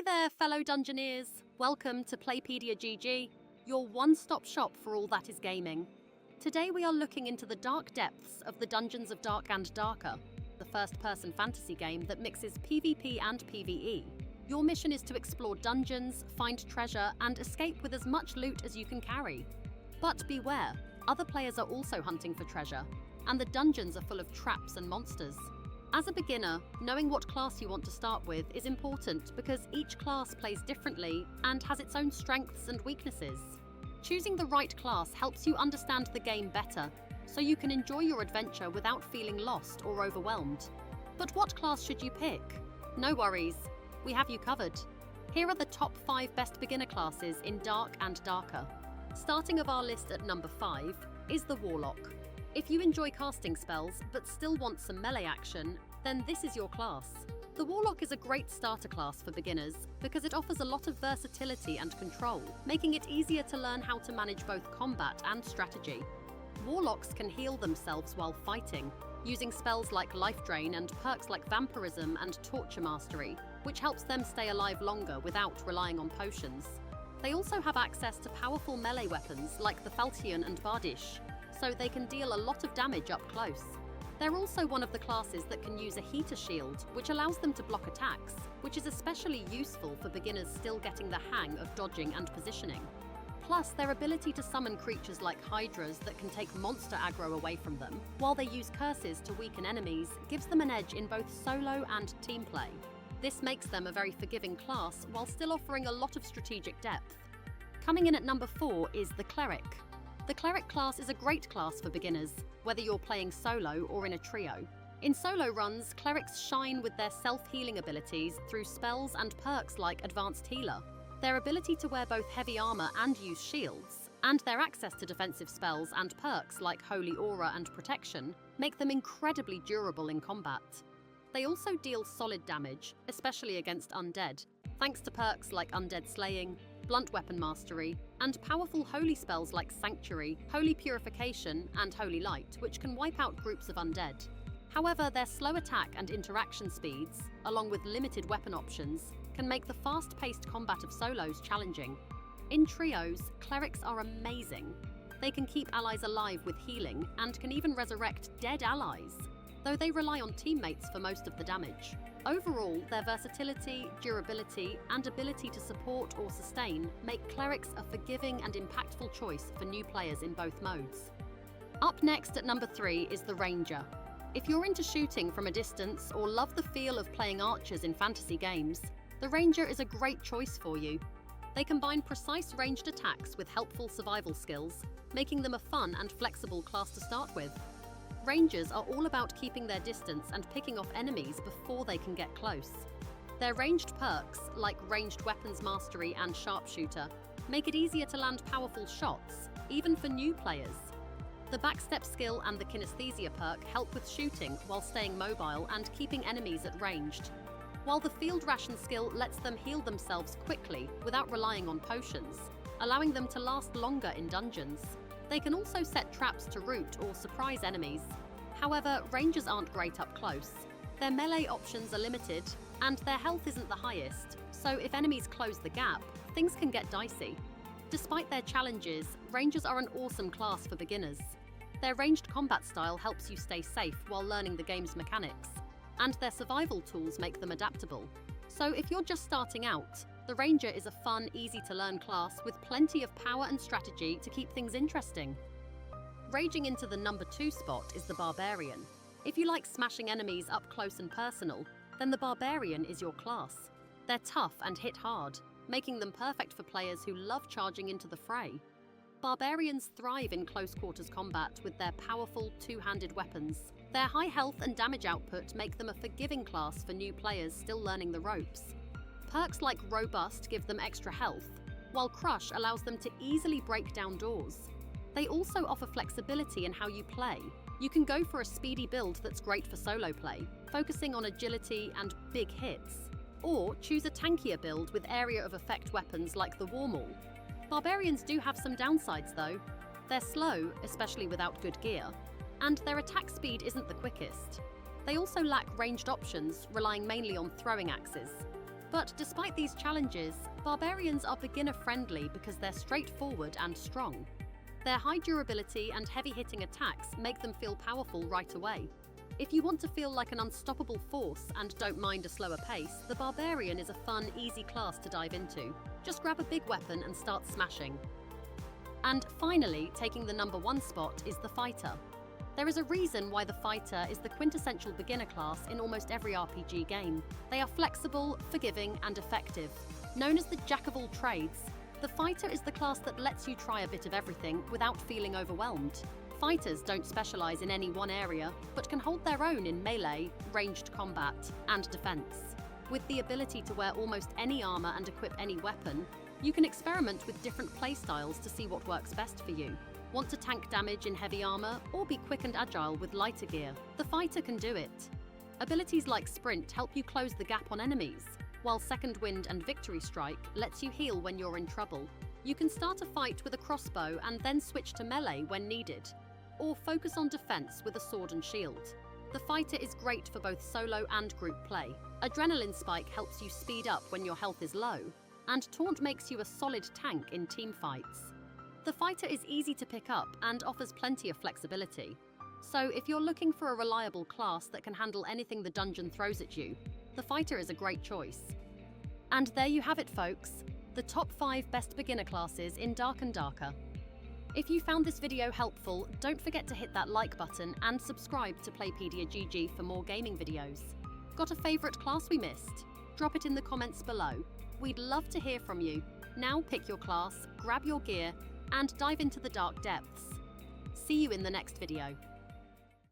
Hey there, fellow Dungeoneers! Welcome to Playpedia GG, your one-stop shop for all that is gaming. Today we are looking into the dark depths of the Dungeons of Dark and Darker, the first-person fantasy game that mixes PvP and PvE. Your mission is to explore dungeons, find treasure, and escape with as much loot as you can carry. But beware, other players are also hunting for treasure, and the dungeons are full of traps and monsters. As a beginner, knowing what class you want to start with is important because each class plays differently and has its own strengths and weaknesses. Choosing the right class helps you understand the game better, so you can enjoy your adventure without feeling lost or overwhelmed. But what class should you pick? No worries, we have you covered. Here are the top 5 best beginner classes in Dark and Darker. Starting of our list at number 5 is the Warlock. If you enjoy casting spells but still want some melee action, then this is your class. The Warlock is a great starter class for beginners because it offers a lot of versatility and control, making it easier to learn how to manage both combat and strategy. Warlocks can heal themselves while fighting, using spells like Life Drain and perks like Vampirism and Torture Mastery, which helps them stay alive longer without relying on potions. They also have access to powerful melee weapons like the Falchion and Bardish, so they can deal a lot of damage up close. They're also one of the classes that can use a heater shield, which allows them to block attacks, which is especially useful for beginners still getting the hang of dodging and positioning. Plus, their ability to summon creatures like hydras that can take monster aggro away from them, while they use curses to weaken enemies, gives them an edge in both solo and team play. This makes them a very forgiving class while still offering a lot of strategic depth. Coming in at number 4 is the Cleric. The Cleric class is a great class for beginners, whether you're playing solo or in a trio. In solo runs, Clerics shine with their self-healing abilities through spells and perks like Advanced Healer. Their ability to wear both heavy armor and use shields, and their access to defensive spells and perks like Holy Aura and Protection, make them incredibly durable in combat. They also deal solid damage, especially against undead, thanks to perks like Undead Slaying, Blunt Weapon Mastery, and powerful holy spells like Sanctuary, Holy Purification, and Holy Light, which can wipe out groups of undead. However, their slow attack and interaction speeds, along with limited weapon options, can make the fast-paced combat of solos challenging. In trios, Clerics are amazing. They can keep allies alive with healing and can even resurrect dead allies, though they rely on teammates for most of the damage. Overall, their versatility, durability, and ability to support or sustain make Clerics a forgiving and impactful choice for new players in both modes. Up next at number 3 is the Ranger. If you're into shooting from a distance or love the feel of playing archers in fantasy games, the Ranger is a great choice for you. They combine precise ranged attacks with helpful survival skills, making them a fun and flexible class to start with. Rangers are all about keeping their distance and picking off enemies before they can get close. Their ranged perks, like Ranged Weapons Mastery and Sharpshooter, make it easier to land powerful shots, even for new players. The Backstep skill and the Kinesthesia perk help with shooting while staying mobile and keeping enemies at ranged, while the Field Ration skill lets them heal themselves quickly without relying on potions, allowing them to last longer in dungeons. They can also set traps to root or surprise enemies. However, Rangers aren't great up close. Their melee options are limited, and their health isn't the highest, so if enemies close the gap, things can get dicey. Despite their challenges, Rangers are an awesome class for beginners. Their ranged combat style helps you stay safe while learning the game's mechanics, and their survival tools make them adaptable. So if you're just starting out, the Ranger is a fun, easy-to-learn class with plenty of power and strategy to keep things interesting. Raging into the number 2 spot is the Barbarian. If you like smashing enemies up close and personal, then the Barbarian is your class. They're tough and hit hard, making them perfect for players who love charging into the fray. Barbarians thrive in close-quarters combat with their powerful two-handed weapons. Their high health and damage output make them a forgiving class for new players still learning the ropes. Perks like Robust give them extra health, while Crush allows them to easily break down doors. They also offer flexibility in how you play. You can go for a speedy build that's great for solo play, focusing on agility and big hits, or choose a tankier build with area of effect weapons like the War Maul. Barbarians do have some downsides though. They're slow, especially without good gear, and their attack speed isn't the quickest. They also lack ranged options, relying mainly on throwing axes. But despite these challenges, barbarians are beginner-friendly because they're straightforward and strong. Their high durability and heavy-hitting attacks make them feel powerful right away. If you want to feel like an unstoppable force and don't mind a slower pace, the barbarian is a fun, easy class to dive into. Just grab a big weapon and start smashing. And finally, taking the number 1 spot is the fighter. There is a reason why the fighter is the quintessential beginner class in almost every RPG game. They are flexible, forgiving, and effective. Known as the jack of all trades, the fighter is the class that lets you try a bit of everything without feeling overwhelmed. Fighters don't specialize in any one area, but can hold their own in melee, ranged combat, and defense. With the ability to wear almost any armor and equip any weapon, you can experiment with different playstyles to see what works best for you. Want to tank damage in heavy armor, or be quick and agile with lighter gear? The fighter can do it. Abilities like Sprint help you close the gap on enemies, while Second Wind and Victory Strike lets you heal when you're in trouble. You can start a fight with a crossbow and then switch to melee when needed, or focus on defense with a sword and shield. The fighter is great for both solo and group play. Adrenaline Spike helps you speed up when your health is low, and Taunt makes you a solid tank in team fights. The fighter is easy to pick up and offers plenty of flexibility. So if you're looking for a reliable class that can handle anything the dungeon throws at you, the fighter is a great choice. And there you have it, folks, the top 5 best beginner classes in Dark and Darker. If you found this video helpful, don't forget to hit that like button and subscribe to Playpedia GG for more gaming videos. Got a favourite class we missed? Drop it in the comments below. We'd love to hear from you. Now pick your class, grab your gear, and dive into the dark depths. See you in the next video.